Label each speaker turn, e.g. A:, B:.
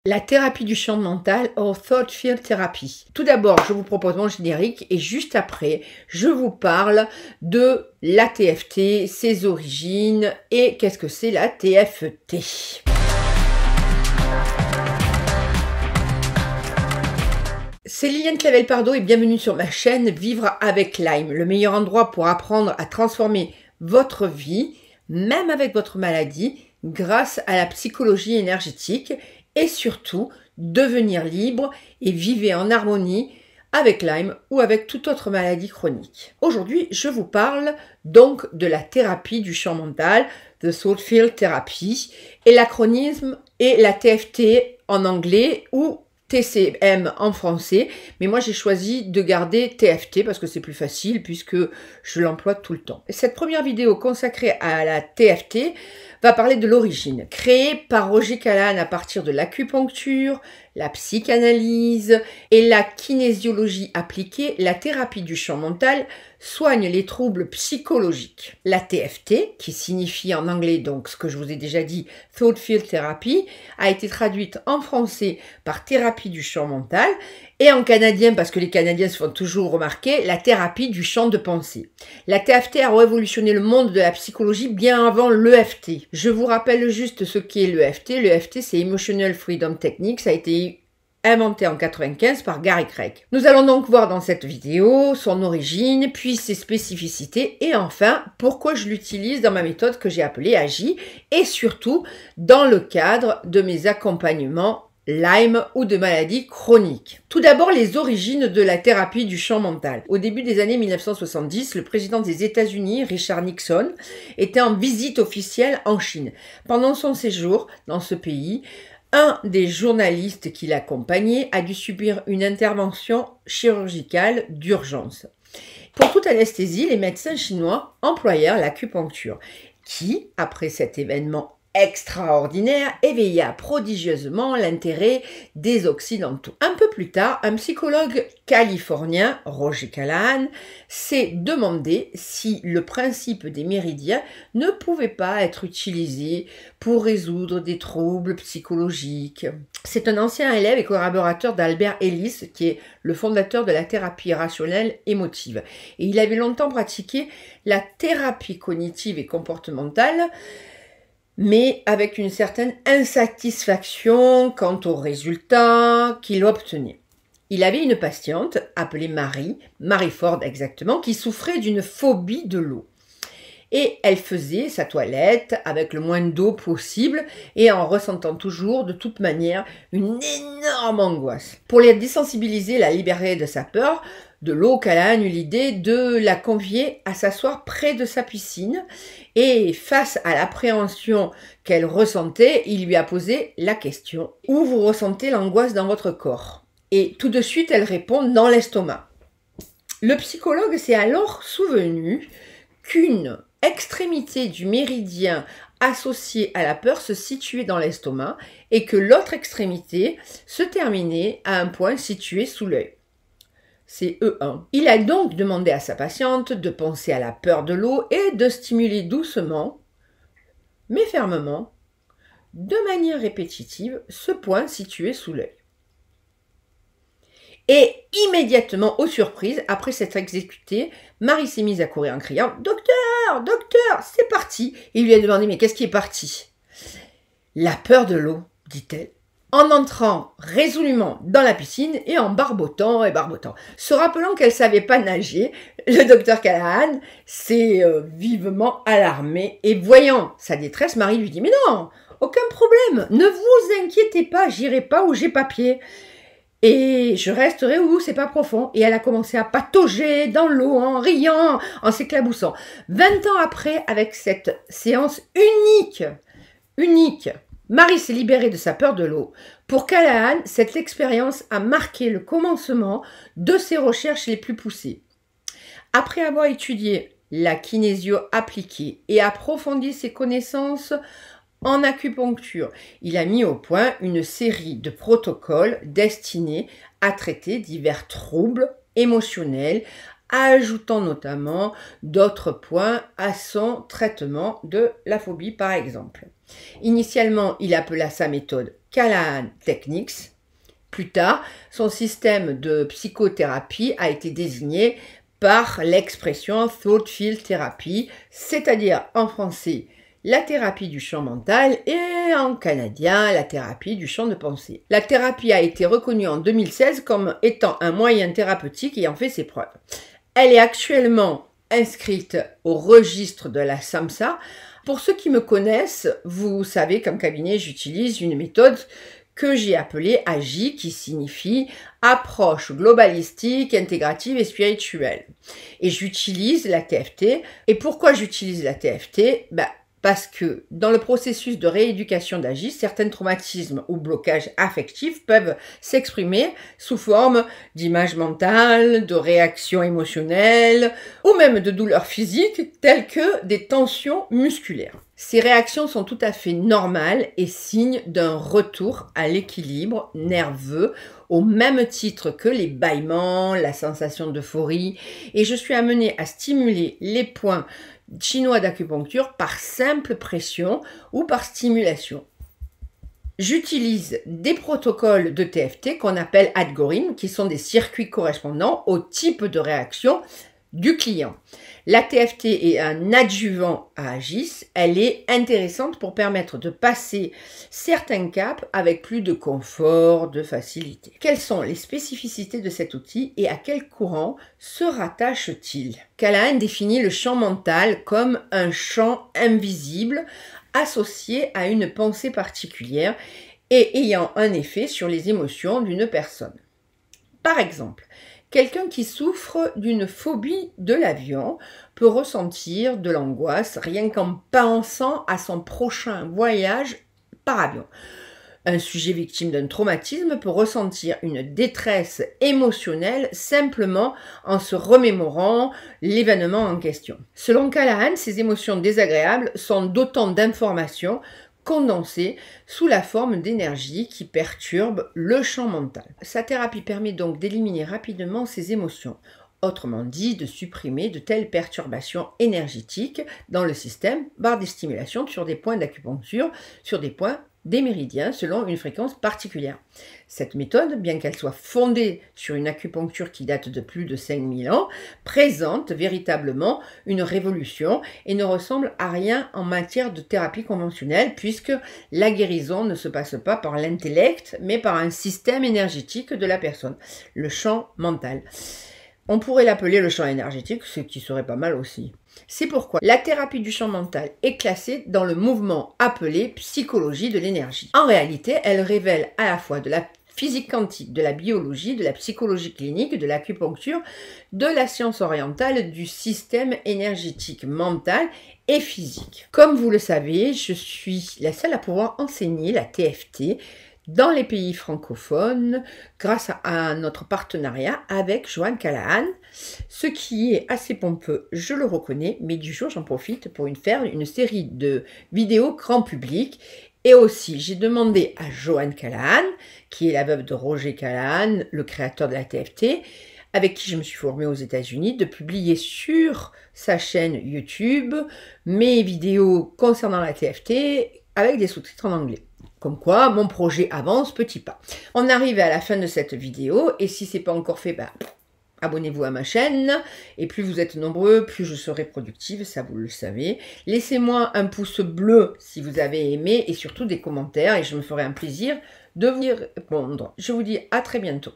A: La thérapie du champ mental, ou Thought Field Therapy. Tout d'abord, je vous propose mon générique et juste après, je vous parle de la TFT, ses origines et qu'est-ce que c'est la TFT. C'est Liliane Clavel-Pardo et bienvenue sur ma chaîne Vivre avec Lyme, le meilleur endroit pour apprendre à transformer votre vie, même avec votre maladie, grâce à la psychologie énergétique et surtout devenir libre et vivre en harmonie avec Lyme ou avec toute autre maladie chronique. Aujourd'hui, je vous parle donc de la thérapie du champ mental, The Thought Field Therapy, et l'acronyme est la TFT en anglais ou TCM en français, mais moi j'ai choisi de garder TFT parce que c'est plus facile puisque je l'emploie tout le temps. Cette première vidéo consacrée à la TFT va parler de l'origine. Créée par Roger Callahan à partir de l'acupuncture, la psychanalyse et la kinésiologie appliquée, la thérapie du champ mental soigne les troubles psychologiques. La TFT, qui signifie en anglais donc ce que je vous ai déjà dit, Thought Field Therapy, a été traduite en français par thérapie du champ mental et en canadien, parce que les Canadiens se font toujours remarquer, la thérapie du champ de pensée. La TFT a révolutionné le monde de la psychologie bien avant l'EFT. Je vous rappelle juste ce qu'est l'EFT. L'EFT, c'est Emotional Freedom Technique. Ça a été inventé en 1995 par Gary Craig. Nous allons donc voir dans cette vidéo son origine, puis ses spécificités et enfin pourquoi je l'utilise dans ma méthode que j'ai appelée AGI et surtout dans le cadre de mes accompagnements Lyme ou de maladies chroniques. Tout d'abord, les origines de la thérapie du champ mental. Au début des années 1970, le président des États-Unis, Richard Nixon, était en visite officielle en Chine. Pendant son séjour dans ce pays, un des journalistes qui l'accompagnait a dû subir une intervention chirurgicale d'urgence. Pour toute anesthésie, les médecins chinois employèrent l'acupuncture, qui, après cet événement extraordinaire, éveilla prodigieusement l'intérêt des Occidentaux. Un peu plus tard, un psychologue californien, Roger Callahan, s'est demandé si le principe des méridiens ne pouvait pas être utilisé pour résoudre des troubles psychologiques. C'est un ancien élève et collaborateur d'Albert Ellis, qui est le fondateur de la thérapie rationnelle émotive. Et il avait longtemps pratiqué la thérapie cognitive et comportementale, mais avec une certaine insatisfaction quant aux résultats qu'il obtenait. Il avait une patiente, appelée Marie Ford exactement, qui souffrait d'une phobie de l'eau. Et elle faisait sa toilette avec le moins d'eau possible et en ressentant toujours, de toute manière, une énorme angoisse. Pour la désensibiliser, la libérer de sa peur de l'eau, Callahan eut l'idée de la convier à s'asseoir près de sa piscine et face à l'appréhension qu'elle ressentait, il lui a posé la question « Où vous ressentez l'angoisse dans votre corps ?» Et tout de suite, elle répond « Dans l'estomac ». Le psychologue s'est alors souvenu qu'une extrémité du méridien associé à la peur se situait dans l'estomac et que l'autre extrémité se terminait à un point situé sous l'œil. C'est E1. Il a donc demandé à sa patiente de penser à la peur de l'eau et de stimuler doucement, mais fermement, de manière répétitive, ce point situé sous l'œil. Et immédiatement, aux surprises, après s'être exécutée, Marie s'est mise à courir en criant « Docteur, docteur, c'est parti !» Il lui a demandé « Mais qu'est-ce qui est parti ?» « La peur de l'eau, dit-elle, en entrant résolument dans la piscine et en barbotant et barbotant. Se rappelant qu'elle ne savait pas nager, le docteur Callahan s'est vivement alarmé et voyant sa détresse, Marie lui dit « Mais non, aucun problème, ne vous inquiétez pas, j'irai pas où j'ai pas pied. » Et je resterai où c'est pas profond. Et elle a commencé à patauger dans l'eau en riant, en s'éclaboussant. 20 ans après, avec cette séance unique, Marie s'est libérée de sa peur de l'eau. Pour Callahan, cette expérience a marqué le commencement de ses recherches les plus poussées. Après avoir étudié la kinésio appliquée et approfondi ses connaissances en acupuncture, il a mis au point une série de protocoles destinés à traiter divers troubles émotionnels ajoutant notamment d'autres points à son traitement de la phobie par exemple. Initialement, il appela sa méthode Callahan Techniques. Plus tard, son système de psychothérapie a été désigné par l'expression Thought Field Therapy, c'est-à-dire en français la thérapie du champ mental et en canadien la thérapie du champ de pensée. La thérapie a été reconnue en 2016 comme étant un moyen thérapeutique ayant fait ses preuves. Elle est actuellement inscrite au registre de la SAMHSA. Pour ceux qui me connaissent, vous savez qu'en cabinet, j'utilise une méthode que j'ai appelée AGI, qui signifie approche globalistique, intégrative et spirituelle. Et j'utilise la TFT. Et pourquoi j'utilise la TFT? Parce que dans le processus de rééducation d'AGI, certains traumatismes ou blocages affectifs peuvent s'exprimer sous forme d'images mentales, de réactions émotionnelles ou même de douleurs physiques telles que des tensions musculaires. Ces réactions sont tout à fait normales et signe d'un retour à l'équilibre nerveux au même titre que les bâillements, la sensation d'euphorie, et je suis amenée à stimuler les points chinois d'acupuncture par simple pression ou par stimulation. J'utilise des protocoles de TFT qu'on appelle algorithmes, qui sont des circuits correspondant au type de réaction du client. La TFT est un adjuvant à AGIS, elle est intéressante pour permettre de passer certains caps avec plus de confort, de facilité. Quelles sont les spécificités de cet outil et à quel courant se rattache-t-il? Callahan définit le champ mental comme un champ invisible associé à une pensée particulière et ayant un effet sur les émotions d'une personne. Par exemple, quelqu'un qui souffre d'une phobie de l'avion peut ressentir de l'angoisse rien qu'en pensant à son prochain voyage par avion. Un sujet victime d'un traumatisme peut ressentir une détresse émotionnelle simplement en se remémorant l'événement en question. Selon Callahan, ces émotions désagréables sont d'autant d'informations condensées sous la forme d'énergie qui perturbe le champ mental. Sa thérapie permet donc d'éliminer rapidement ces émotions, autrement dit de supprimer de telles perturbations énergétiques dans le système par des stimulations sur des points d'acupuncture, sur des points des méridiens selon une fréquence particulière. Cette méthode, bien qu'elle soit fondée sur une acupuncture qui date de plus de 5000 ans, présente véritablement une révolution et ne ressemble à rien en matière de thérapie conventionnelle puisque la guérison ne se passe pas par l'intellect mais par un système énergétique de la personne, le champ mental. On pourrait l'appeler le champ énergétique, ce qui serait pas mal aussi. C'est pourquoi la thérapie du champ mental est classée dans le mouvement appelé psychologie de l'énergie. En réalité, elle révèle à la fois de la physique quantique, de la biologie, de la psychologie clinique, de l'acupuncture, de la science orientale, du système énergétique mental et physique. Comme vous le savez, je suis la seule à pouvoir enseigner la TFT dans les pays francophones grâce à notre partenariat avec Joanne Callahan, ce qui est assez pompeux, je le reconnais, mais du jour j'en profite pour faire une série de vidéos grand public. Et aussi, j'ai demandé à Joanne Callahan, qui est la veuve de Roger Callahan, le créateur de la TFT, avec qui je me suis formée aux États-Unis, de publier sur sa chaîne YouTube mes vidéos concernant la TFT avec des sous-titres en anglais. Comme quoi, mon projet avance petit pas. On arrive à la fin de cette vidéo et si ce n'est pas encore fait, abonnez-vous à ma chaîne. Et plus vous êtes nombreux, plus je serai productive, ça vous le savez. Laissez-moi un pouce bleu si vous avez aimé et surtout des commentaires et je me ferai un plaisir de venir répondre. Je vous dis à très bientôt.